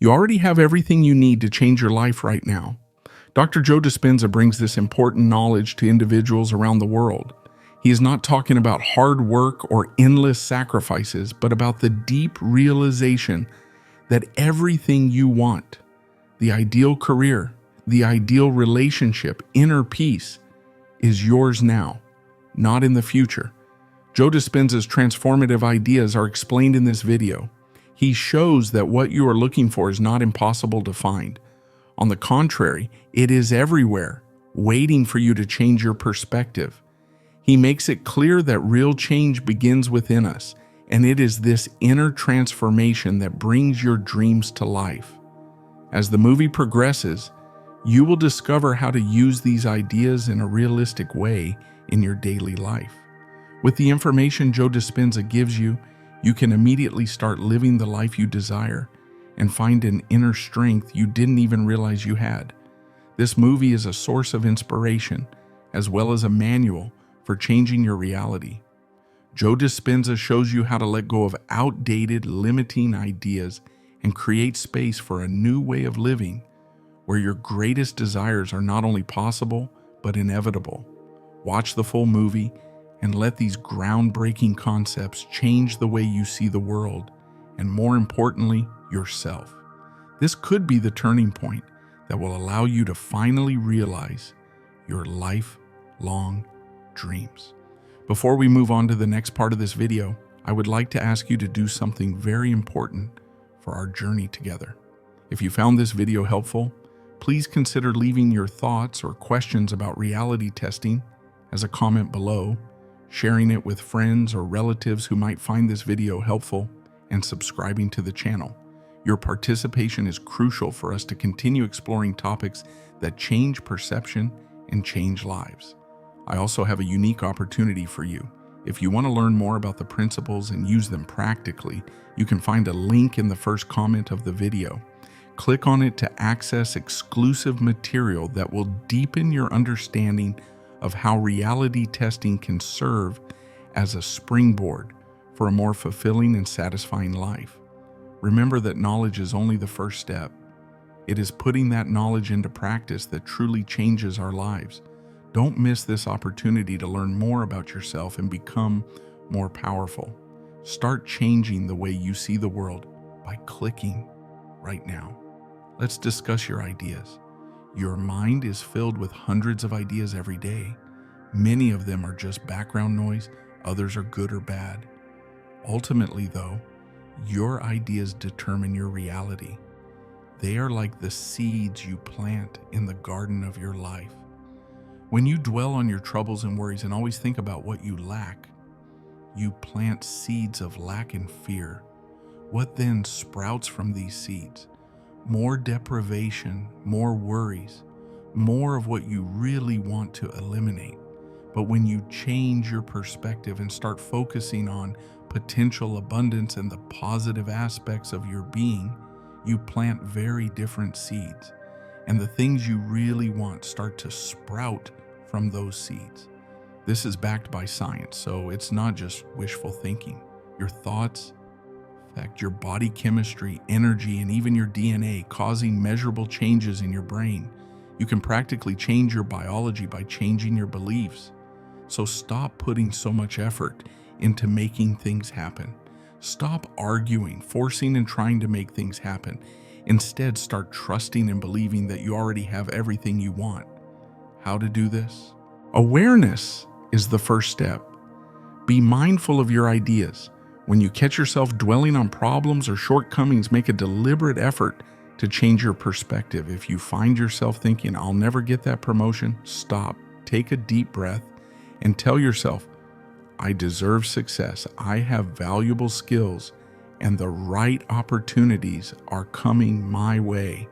You already have everything you need to change your life right now. Dr. Joe Dispenza brings this important knowledge to individuals around the world. He is not talking about hard work or endless sacrifices, but about the deep realization that everything you want, the ideal career, the ideal relationship, inner peace, is yours now, not in the future. Joe Dispenza's transformative ideas are explained in this video. He shows that what you are looking for is not impossible to find. On the contrary, it is everywhere, waiting for you to change your perspective. He makes it clear that real change begins within us, and it is this inner transformation that brings your dreams to life. As the movie progresses, you will discover how to use these ideas in a realistic way in your daily life. With the information Joe Dispenza gives you, you can immediately start living the life you desire and find an inner strength you didn't even realize you had. This movie is a source of inspiration, as well as a manual for changing your reality. Joe Dispenza shows you how to let go of outdated, limiting ideas and create space for a new way of living, where your greatest desires are not only possible, but inevitable. Watch the full movie and let these groundbreaking concepts change the way you see the world, and more importantly, yourself. This could be the turning point that will allow you to finally realize your lifelong dreams. Before we move on to the next part of this video, I would like to ask you to do something very important for our journey together. If you found this video helpful, please consider leaving your thoughts or questions about reality testing as a comment below, sharing it with friends or relatives who might find this video helpful, and subscribing to the channel. Your participation is crucial for us to continue exploring topics that change perception and change lives. I also have a unique opportunity for you. If you want to learn more about the principles and use them practically, you can find a link in the first comment of the video. Click on it to access exclusive material that will deepen your understanding of how reality testing can serve as a springboard for a more fulfilling and satisfying life. Remember that knowledge is only the first step. It is putting that knowledge into practice that truly changes our lives. Don't miss this opportunity to learn more about yourself and become more powerful. Start changing the way you see the world by clicking right now. Let's discuss your ideas. Your mind is filled with hundreds of ideas every day. Many of them are just background noise, others are good or bad. Ultimately, though, your ideas determine your reality. They are like the seeds you plant in the garden of your life. When you dwell on your troubles and worries and always think about what you lack, you plant seeds of lack and fear. What then sprouts from these seeds? More deprivation, more worries, more of what you really want to eliminate. But when you change your perspective and start focusing on potential abundance and the positive aspects of your being, you plant very different seeds. And the things you really want start to sprout from those seeds. This is backed by science, so it's not just wishful thinking. Your thoughts affect your body chemistry, energy, and even your DNA, causing measurable changes in your brain. You can practically change your biology by changing your beliefs. So stop putting so much effort into making things happen. Stop arguing, forcing, and trying to make things happen. Instead, start trusting and believing that you already have everything you want. How to do this? Awareness is the first step. Be mindful of your ideas. When you catch yourself dwelling on problems or shortcomings, make a deliberate effort to change your perspective. If you find yourself thinking, "I'll never get that promotion," stop, take a deep breath, and tell yourself, "I deserve success. I have valuable skills, and the right opportunities are coming my way."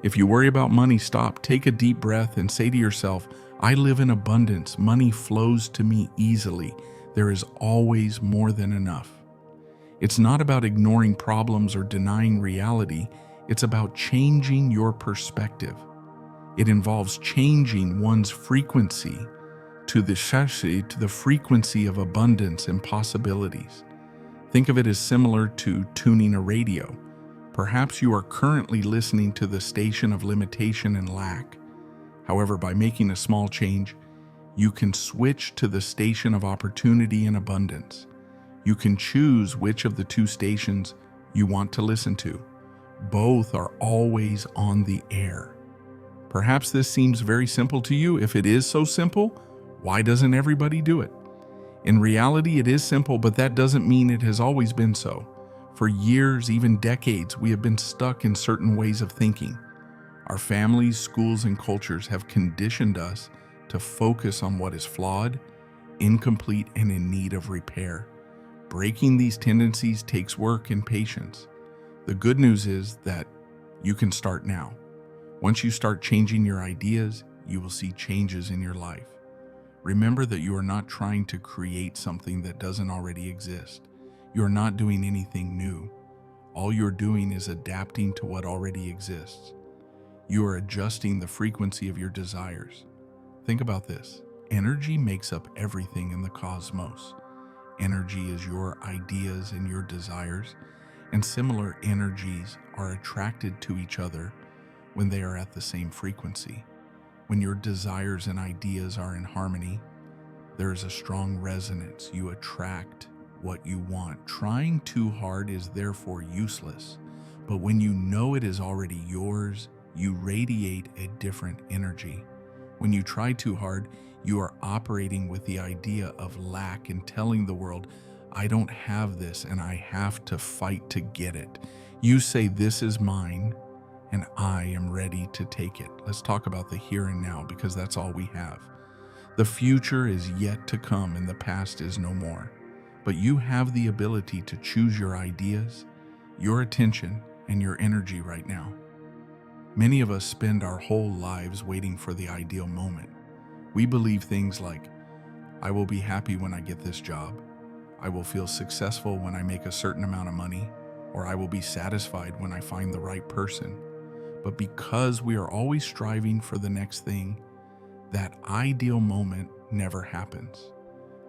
If you worry about money, stop, take a deep breath, and say to yourself, "I live in abundance. Money flows to me easily. There is always more than enough." It's not about ignoring problems or denying reality. It's about changing your perspective. It involves changing one's frequency to the frequency of abundance and possibilities. Think of it as similar to tuning a radio. Perhaps you are currently listening to the station of limitation and lack. However, by making a small change, you can switch to the station of opportunity and abundance. You can choose which of the two stations you want to listen to. Both are always on the air. Perhaps this seems very simple to you. If it is so simple, why doesn't everybody do it? In reality, it is simple, but that doesn't mean it has always been so. For years, even decades, we have been stuck in certain ways of thinking. Our families, schools, and cultures have conditioned us to focus on what is flawed, incomplete, and in need of repair. Breaking these tendencies takes work and patience. The good news is that you can start now. Once you start changing your ideas, you will see changes in your life. Remember that you are not trying to create something that doesn't already exist. You are not doing anything new. All you're doing is adapting to what already exists. You are adjusting the frequency of your desires. Think about this. Energy makes up everything in the cosmos. Energy is your ideas and your desires, and similar energies are attracted to each other when they are at the same frequency. When your desires and ideas are in harmony, there is a strong resonance. You attract what you want. Trying too hard is therefore useless, but when you know it is already yours, you radiate a different energy. When you try too hard, you are operating with the idea of lack and telling the world, I don't have this and I have to fight to get it. You say, this is mine and I am ready to take it. Let's talk about the here and now, because that's all we have. The future is yet to come and the past is no more. But you have the ability to choose your ideas, your attention, and your energy right now. Many of us spend our whole lives waiting for the ideal moment. We believe things like, I will be happy when I get this job, I will feel successful when I make a certain amount of money, or I will be satisfied when I find the right person. But because we are always striving for the next thing, that ideal moment never happens.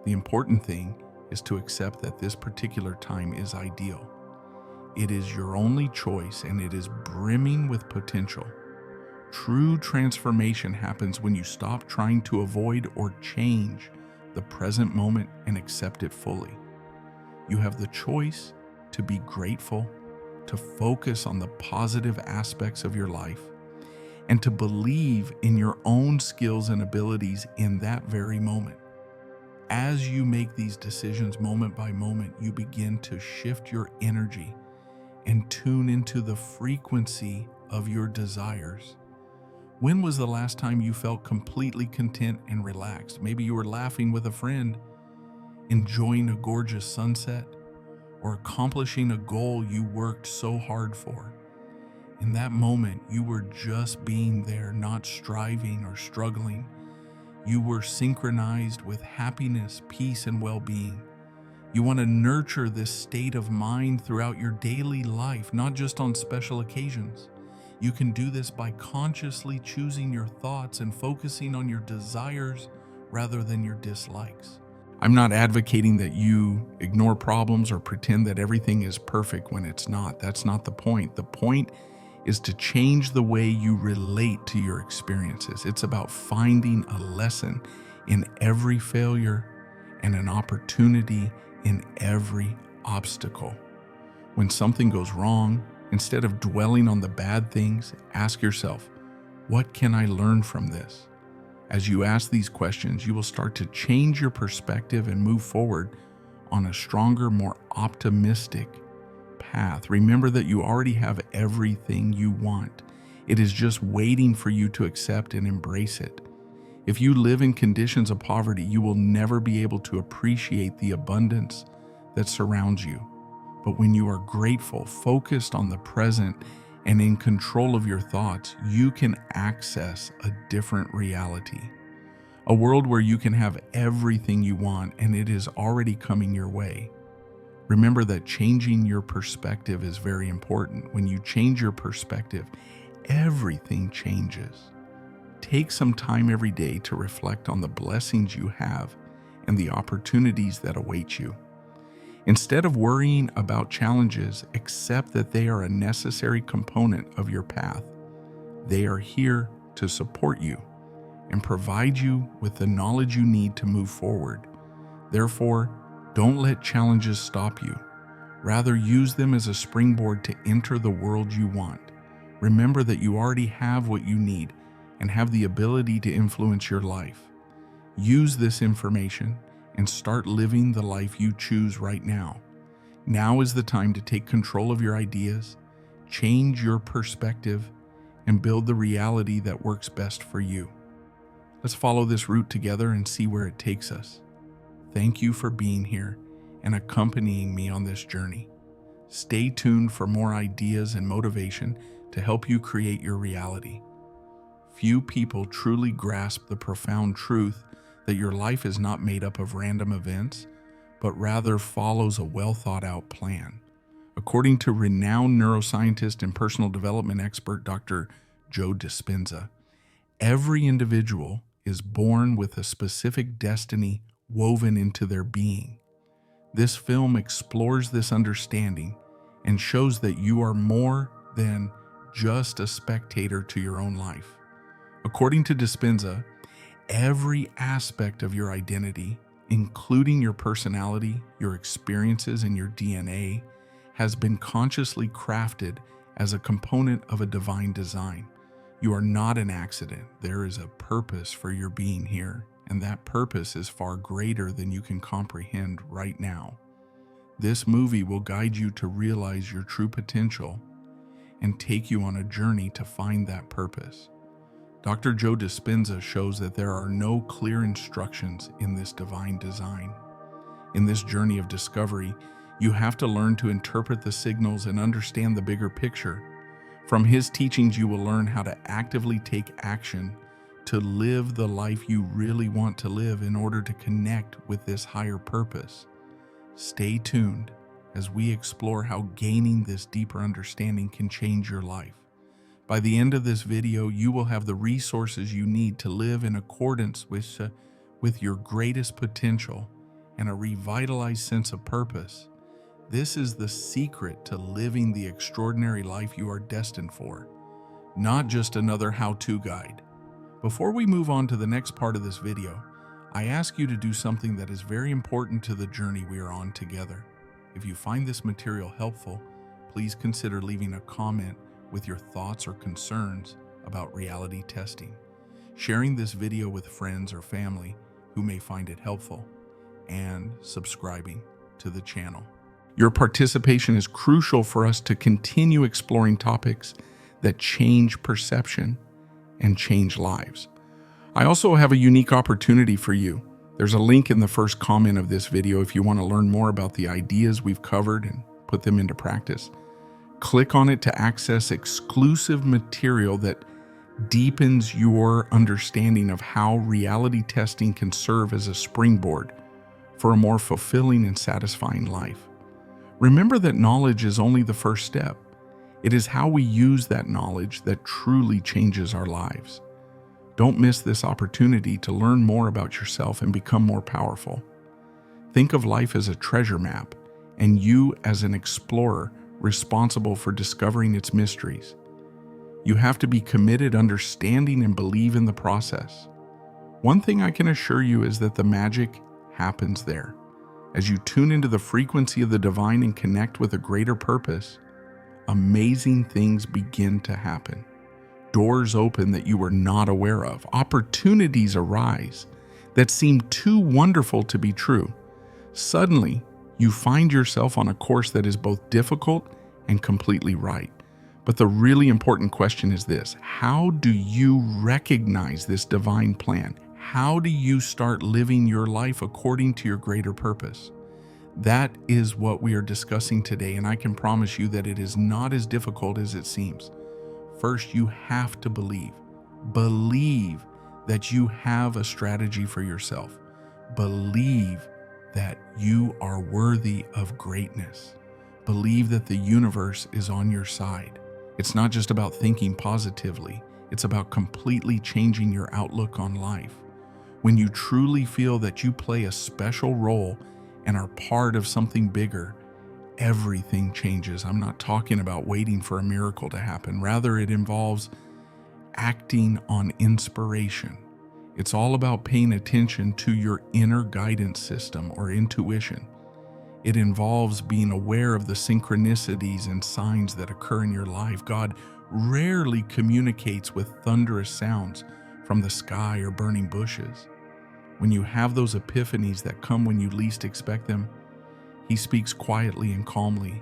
The important thing is to accept that this particular time is ideal. It is your only choice and it is brimming with potential. True transformation happens when you stop trying to avoid or change the present moment and accept it fully. You have the choice to be grateful, to focus on the positive aspects of your life, and to believe in your own skills and abilities in that very moment. As you make these decisions moment by moment, you begin to shift your energy and tune into the frequency of your desires. When was the last time you felt completely content and relaxed? Maybe you were laughing with a friend, enjoying a gorgeous sunset, or accomplishing a goal you worked so hard for. In that moment, you were just being there, not striving or struggling. You were synchronized with happiness, peace, and well-being. You want to nurture this state of mind throughout your daily life, not just on special occasions. You can do this by consciously choosing your thoughts and focusing on your desires rather than your dislikes. I'm not advocating that you ignore problems or pretend that everything is perfect when it's not. That's not the point. The point is to change the way you relate to your experiences. It's about finding a lesson in every failure and an opportunity in every obstacle. When something goes wrong, instead of dwelling on the bad things, ask yourself, what can I learn from this? As you ask these questions, you will start to change your perspective and move forward on a stronger, more optimistic path. Remember that you already have everything you want. It is just waiting for you to accept and embrace it. If you live in conditions of poverty, you will never be able to appreciate the abundance that surrounds you. But when you are grateful, focused on the present, and in control of your thoughts, you can access a different reality. A world where you can have everything you want and it is already coming your way. Remember that changing your perspective is very important. When you change your perspective, everything changes. Take some time every day to reflect on the blessings you have and the opportunities that await you. Instead of worrying about challenges, accept that they are a necessary component of your path. They are here to support you and provide you with the knowledge you need to move forward. Therefore, don't let challenges stop you. Rather, use them as a springboard to enter the world you want. Remember that you already have what you need and have the ability to influence your life. Use this information and start living the life you choose right now. Now is the time to take control of your ideas, change your perspective, and build the reality that works best for you. Let's follow this route together and see where it takes us. Thank you for being here and accompanying me on this journey. Stay tuned for more ideas and motivation to help you create your reality. Few people truly grasp the profound truth that your life is not made up of random events, but rather follows a well-thought-out plan. According to renowned neuroscientist and personal development expert Dr. Joe Dispenza, every individual is born with a specific destiny woven into their being. This film explores this understanding and shows that you are more than just a spectator to your own life. According to Dispenza, every aspect of your identity, including your personality, your experiences, and your DNA, has been consciously crafted as a component of a divine design. You are not an accident. There is a purpose for your being here, and that purpose is far greater than you can comprehend right now. This movie will guide you to realize your true potential and take you on a journey to find that purpose. Dr. Joe Dispenza shows that there are no clear instructions in this divine design. In this journey of discovery, you have to learn to interpret the signals and understand the bigger picture. From his teachings, you will learn how to actively take action to live the life you really want to live in order to connect with this higher purpose. Stay tuned as we explore how gaining this deeper understanding can change your life. By the end of this video, you will have the resources you need to live in accordance with your greatest potential and a revitalized sense of purpose. This is the secret to living the extraordinary life you are destined for, not just another how-to guide. Before we move on to the next part of this video, I ask you to do something that is very important to the journey we are on together. If you find this material helpful, please consider leaving a comment with your thoughts or concerns about reality testing, sharing this video with friends or family who may find it helpful, and subscribing to the channel. Your participation is crucial for us to continue exploring topics that change perception and change lives. I also have a unique opportunity for you. There's a link in the first comment of this video if you want to learn more about the ideas we've covered and put them into practice. Click on it to access exclusive material that deepens your understanding of how reality testing can serve as a springboard for a more fulfilling and satisfying life. Remember that knowledge is only the first step. It is how we use that knowledge that truly changes our lives. Don't miss this opportunity to learn more about yourself and become more powerful. Think of life as a treasure map and you as an explorer responsible for discovering its mysteries. You have to be committed, understanding, and believe in the process. One thing I can assure you is that the magic happens there. As you tune into the frequency of the divine and connect with a greater purpose, amazing things begin to happen. Doors open that you were not aware of. Opportunities arise that seem too wonderful to be true. Suddenly, you find yourself on a course that is both difficult and completely right. But the really important question is this: how do you recognize this divine plan? How do you start living your life according to your greater purpose? That is what we are discussing today, and I can promise you that it is not as difficult as it seems. First, you have to believe. Believe that you have a strategy for yourself. Believe that you are worthy of greatness. Believe that the universe is on your side. It's not just about thinking positively. It's about completely changing your outlook on life. When you truly feel that you play a special role and are part of something bigger, everything changes. I'm not talking about waiting for a miracle to happen. Rather, it involves acting on inspiration. It's all about paying attention to your inner guidance system or intuition. It involves being aware of the synchronicities and signs that occur in your life. God rarely communicates with thunderous sounds from the sky or burning bushes. When you have those epiphanies that come when you least expect them, He speaks quietly and calmly.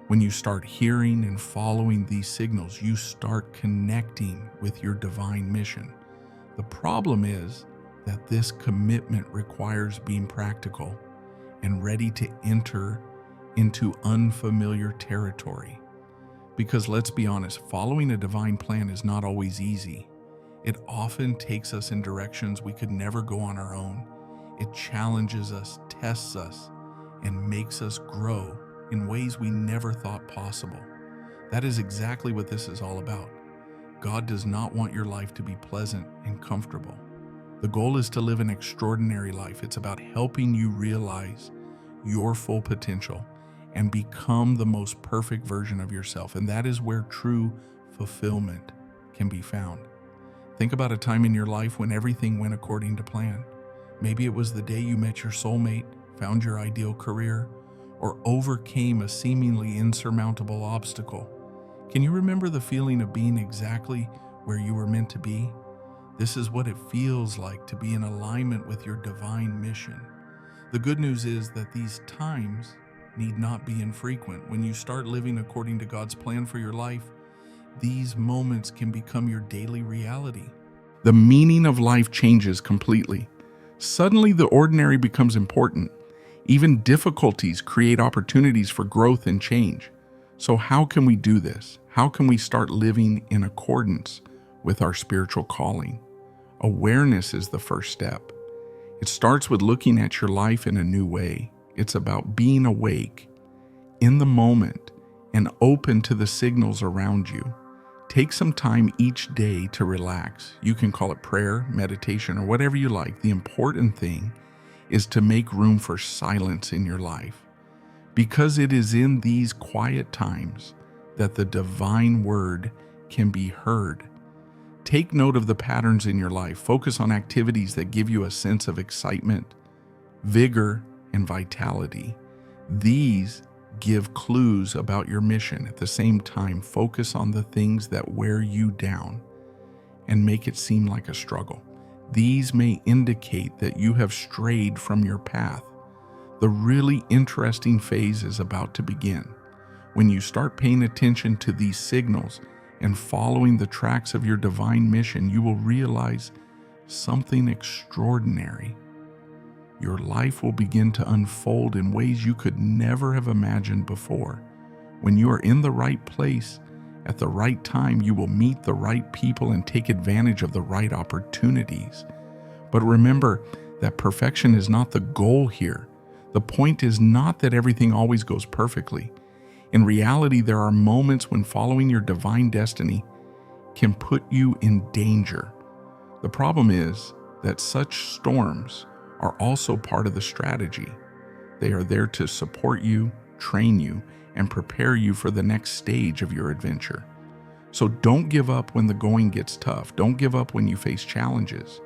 When you start hearing and following these signals, you start connecting with your divine mission. The problem is that this commitment requires being practical and ready to enter into unfamiliar territory. Because let's be honest, following a divine plan is not always easy. It often takes us in directions we could never go on our own. It challenges us, tests us, and makes us grow in ways we never thought possible. That is exactly what this is all about. God does not want your life to be pleasant and comfortable. The goal is to live an extraordinary life. It's about helping you realize your full potential and become the most perfect version of yourself. And that is where true fulfillment can be found. Think about a time in your life when everything went according to plan. Maybe it was the day you met your soulmate, found your ideal career, or overcame a seemingly insurmountable obstacle. Can you remember the feeling of being exactly where you were meant to be? This is what it feels like to be in alignment with your divine mission. The good news is that these times need not be infrequent. When you start living according to God's plan for your life, these moments can become your daily reality. The meaning of life changes completely. Suddenly, the ordinary becomes important. Even difficulties create opportunities for growth and change. So how can we do this? How can we start living in accordance with our spiritual calling? Awareness is the first step. It starts with looking at your life in a new way. It's about being awake, in the moment, and open to the signals around you. Take some time each day to relax. You can call it prayer, meditation, or whatever you like. The important thing is to make room for silence in your life, because it is in these quiet times that the divine word can be heard. Take note of the patterns in your life. Focus on activities that give you a sense of excitement, vigor, and vitality. These give clues about your mission. At the same time, focus on the things that wear you down and make it seem like a struggle. These may indicate that you have strayed from your path. The really interesting phase is about to begin. When you start paying attention to these signals and following the tracks of your divine mission, you will realize something extraordinary. Your life will begin to unfold in ways you could never have imagined before. When you are in the right place at the right time, you will meet the right people and take advantage of the right opportunities. But remember that perfection is not the goal here. The point is not that everything always goes perfectly. In reality, there are moments when following your divine destiny can put you in danger. The problem is that such storms are also part of the strategy. They are there to support you, train you, and prepare you for the next stage of your adventure. So don't give up when the going gets tough. Don't give up when you face challenges.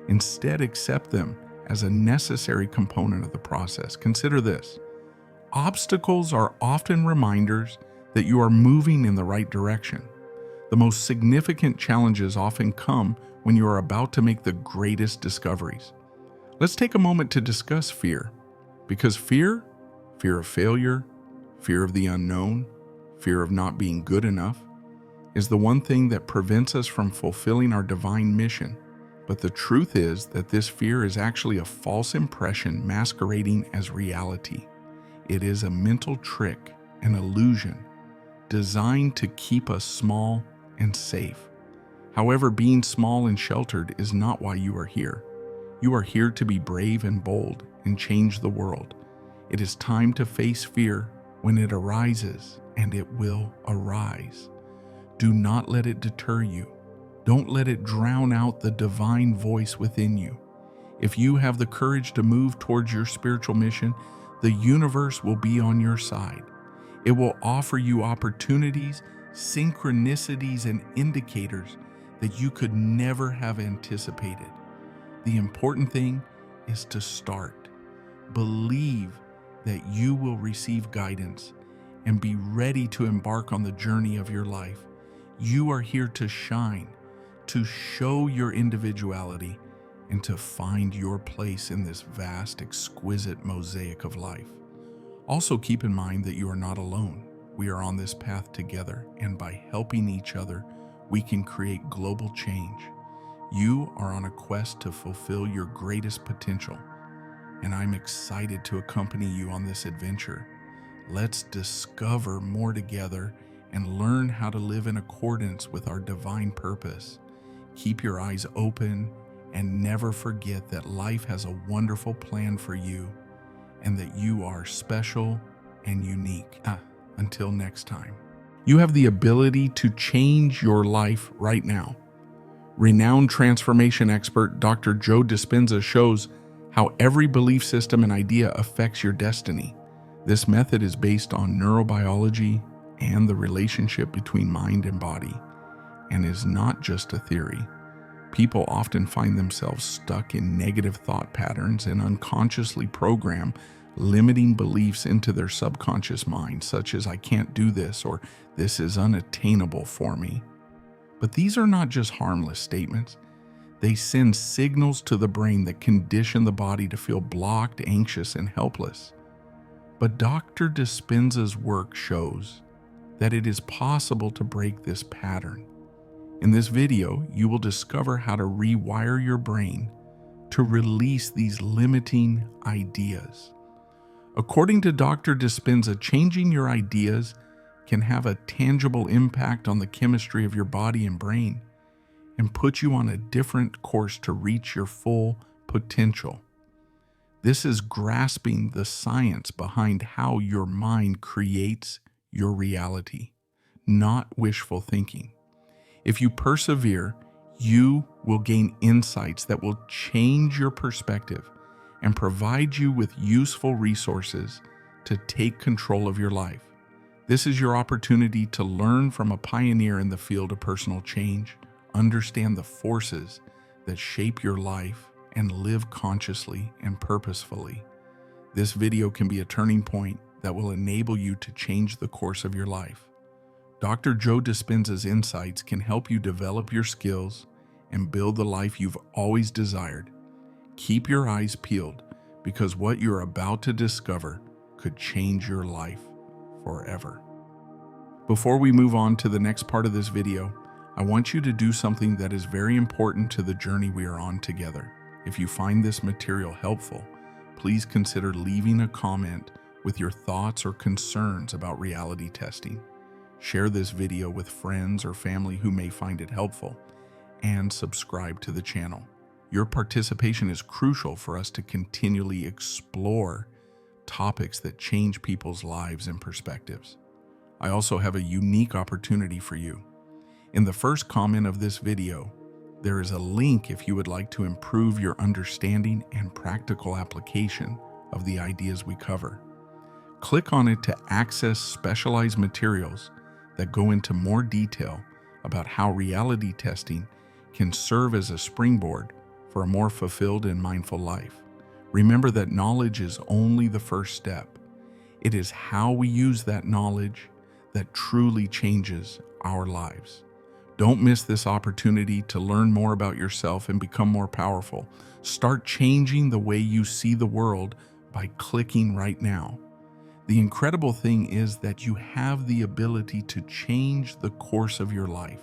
Instead, accept them as a necessary component of the process. Consider this. Obstacles are often reminders that you are moving in the right direction. The most significant challenges often come when you are about to make the greatest discoveries. Let's take a moment to discuss fear, because fear of failure, fear of the unknown, fear of not being good enough, is the one thing that prevents us from fulfilling our divine mission. But the truth is that this fear is actually a false impression masquerading as reality. It is a mental trick, an illusion, designed to keep us small and safe. However, being small and sheltered is not why you are here. You are here to be brave and bold and change the world. It is time to face fear when it arises, and it will arise. Do not let it deter you. Don't let it drown out the divine voice within you. If you have the courage to move towards your spiritual mission, the universe will be on your side. It will offer you opportunities, synchronicities, and indicators that you could never have anticipated. The important thing is to start. Believe that you will receive guidance and be ready to embark on the journey of your life. You are here to shine, to show your individuality, and to find your place in this vast, exquisite mosaic of life. Also, keep in mind that you are not alone. We are on this path together, and by helping each other, we can create global change. You are on a quest to fulfill your greatest potential, and I'm excited to accompany you on this adventure. Let's discover more together and learn how to live in accordance with our divine purpose. Keep your eyes open and never forget that life has a wonderful plan for you and that you are special and unique. Until next time, you have the ability to change your life right now. Renowned transformation expert Dr. Joe Dispenza shows how every belief system and idea affects your destiny. This method is based on neurobiology and the relationship between mind and body, and is not just a theory. People often find themselves stuck in negative thought patterns and unconsciously program limiting beliefs into their subconscious mind, such as "I can't do this" or "this is unattainable for me." But these are not just harmless statements. They send signals to the brain that condition the body to feel blocked, anxious, and helpless. But Dr. Dispenza's work shows that it is possible to break this pattern. In this video, you will discover how to rewire your brain to release these limiting ideas. According to Dr. Dispenza, changing your ideas can have a tangible impact on the chemistry of your body and brain and put you on a different course to reach your full potential. This is grasping the science behind how your mind creates your reality, not wishful thinking. If you persevere, you will gain insights that will change your perspective and provide you with useful resources to take control of your life. This is your opportunity to learn from a pioneer in the field of personal change, understand the forces that shape your life, and live consciously and purposefully. This video can be a turning point that will enable you to change the course of your life. Dr. Joe Dispenza's insights can help you develop your skills and build the life you've always desired. Keep your eyes peeled, because what you're about to discover could change your life forever. Before we move on to the next part of this video, I want you to do something that is very important to the journey we are on together. If you find this material helpful, please consider leaving a comment with your thoughts or concerns about reality testing. Share this video with friends or family who may find it helpful, and subscribe to the channel. Your participation is crucial for us to continually explore topics that change people's lives and perspectives. I also have a unique opportunity for you. In the first comment of this video, there is a link if you would like to improve your understanding and practical application of the ideas we cover. Click on it to access specialized materials that go into more detail about how reality testing can serve as a springboard for a more fulfilled and mindful life. Remember that knowledge is only the first step. It is how we use that knowledge that truly changes our lives. Don't miss this opportunity to learn more about yourself and become more powerful. Start changing the way you see the world by clicking right now. The incredible thing is that you have the ability to change the course of your life.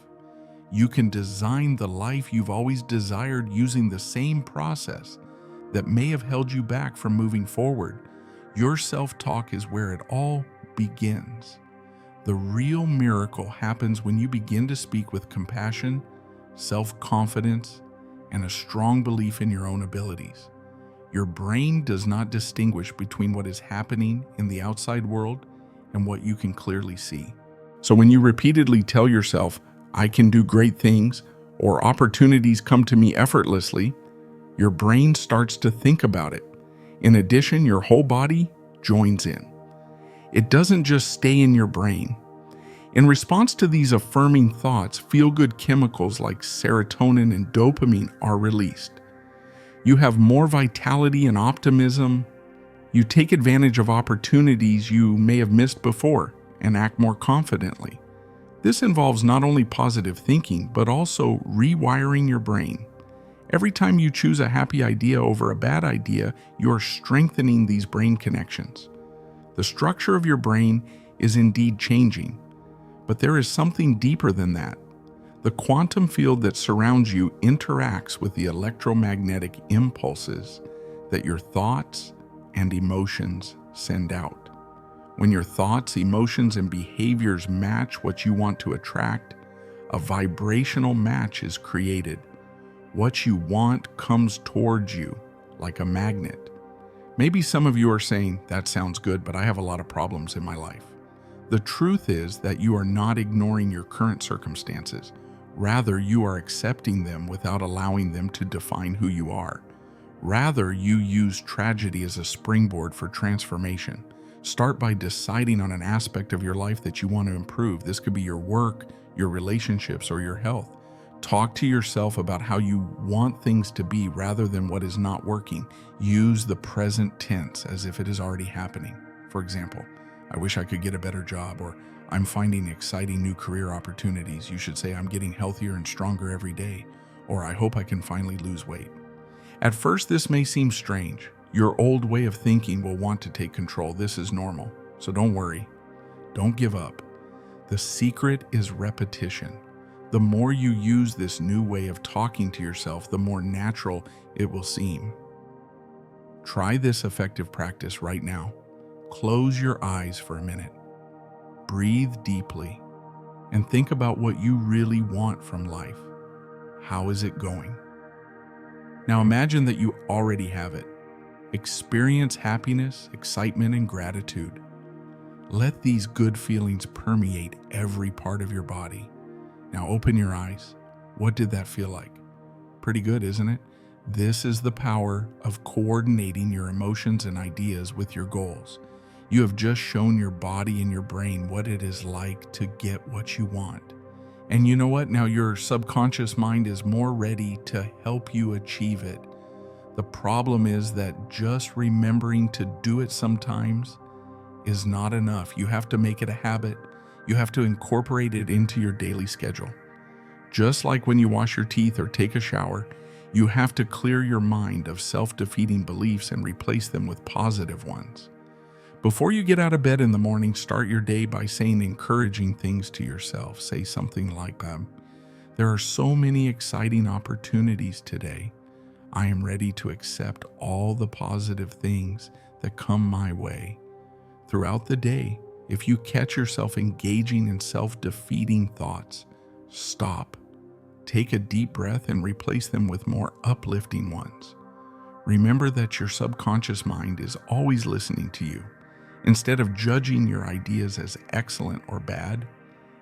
You can design the life you've always desired using the same process that may have held you back from moving forward. Your self-talk is where it all begins. The real miracle happens when you begin to speak with compassion, self-confidence, and a strong belief in your own abilities. Your brain does not distinguish between what is happening in the outside world and what you can clearly see. So when you repeatedly tell yourself, "I can do great things," or "opportunities come to me effortlessly," your brain starts to think about it. In addition, your whole body joins in. It doesn't just stay in your brain. In response to these affirming thoughts, feel-good chemicals like serotonin and dopamine are released. You have more vitality and optimism. You take advantage of opportunities you may have missed before and act more confidently. This involves not only positive thinking, but also rewiring your brain. Every time you choose a happy idea over a bad idea, you are strengthening these brain connections. The structure of your brain is indeed changing, but there is something deeper than that. The quantum field that surrounds you interacts with the electromagnetic impulses that your thoughts and emotions send out. When your thoughts, emotions, and behaviors match what you want to attract, a vibrational match is created. What you want comes towards you like a magnet. Maybe some of you are saying, that sounds good, but I have a lot of problems in my life. The truth is that you are not ignoring your current circumstances. Rather, you are accepting them without allowing them to define who you are. Rather, you use tragedy as a springboard for transformation. Start by deciding on an aspect of your life that you want to improve. This could be your work, your relationships, or your health. Talk to yourself about how you want things to be rather than what is not working. Use the present tense as if it is already happening. For example, I wish I could get a better job, or I'm finding exciting new career opportunities. You should say, I'm getting healthier and stronger every day, or I hope I can finally lose weight. At first, this may seem strange. Your old way of thinking will want to take control. This is normal, so don't worry. Don't give up. The secret is repetition. The more you use this new way of talking to yourself, the more natural it will seem. Try this effective practice right now. Close your eyes for a minute. Breathe deeply and think about what you really want from life. How is it going? Now imagine that you already have it. Experience happiness, excitement, and gratitude. Let these good feelings permeate every part of your body. Now open your eyes. What did that feel like? Pretty good, isn't it? This is the power of coordinating your emotions and ideas with your goals. You have just shown your body and your brain what it is like to get what you want. And you know what? Now your subconscious mind is more ready to help you achieve it. The problem is that just remembering to do it sometimes is not enough. You have to make it a habit. You have to incorporate it into your daily schedule. Just like when you wash your teeth or take a shower, you have to clear your mind of self-defeating beliefs and replace them with positive ones. Before you get out of bed in the morning, start your day by saying encouraging things to yourself. Say something like, there are so many exciting opportunities today. I am ready to accept all the positive things that come my way. Throughout the day, if you catch yourself engaging in self-defeating thoughts, stop. Take a deep breath and replace them with more uplifting ones. Remember that your subconscious mind is always listening to you. Instead of judging your ideas as excellent or bad,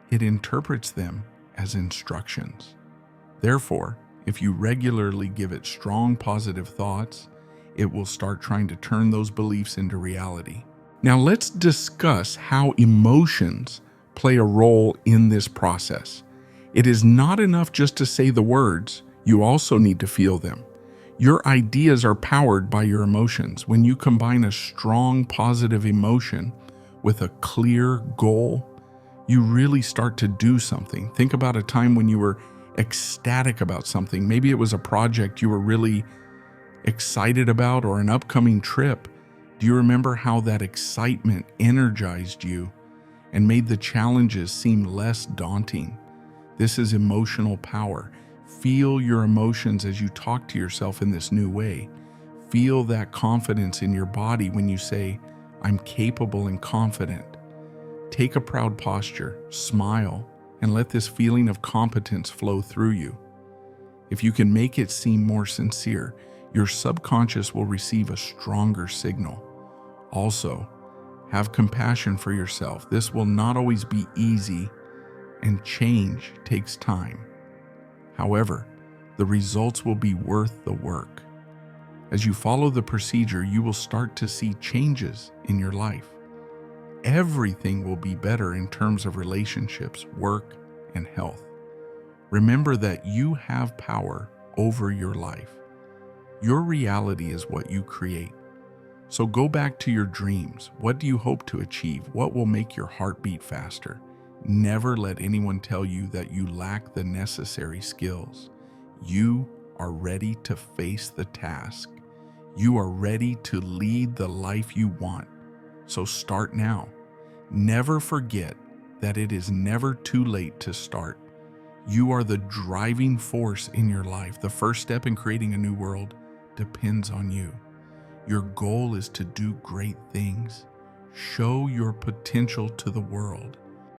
it interprets them as instructions. Therefore, if you regularly give it strong positive thoughts, it will start trying to turn those beliefs into reality. Now let's discuss how emotions play a role in this process. It is not enough just to say the words, you also need to feel them. Your ideas are powered by your emotions. When you combine a strong positive emotion with a clear goal, you really start to do something. Think about a time when you were ecstatic about something. Maybe it was a project you were really excited about or an upcoming trip. Do you remember how that excitement energized you and made the challenges seem less daunting? This is emotional power. Feel your emotions as you talk to yourself in this new way. Feel that confidence in your body when you say, I'm capable and confident. Take a proud posture, smile, and let this feeling of competence flow through you. If you can make it seem more sincere, your subconscious will receive a stronger signal. Also, have compassion for yourself. This will not always be easy, and change takes time. However, the results will be worth the work. As you follow the procedure, you will start to see changes in your life. Everything will be better in terms of relationships, work, and health. Remember that you have power over your life. Your reality is what you create. So go back to your dreams. What do you hope to achieve? What will make your heart beat faster? Never let anyone tell you that you lack the necessary skills. You are ready to face the task. You are ready to lead the life you want. So start now. Never forget that it is never too late to start. You are the driving force in your life. The first step in creating a new world depends on you. Your goal is to do great things. Show your potential to the world.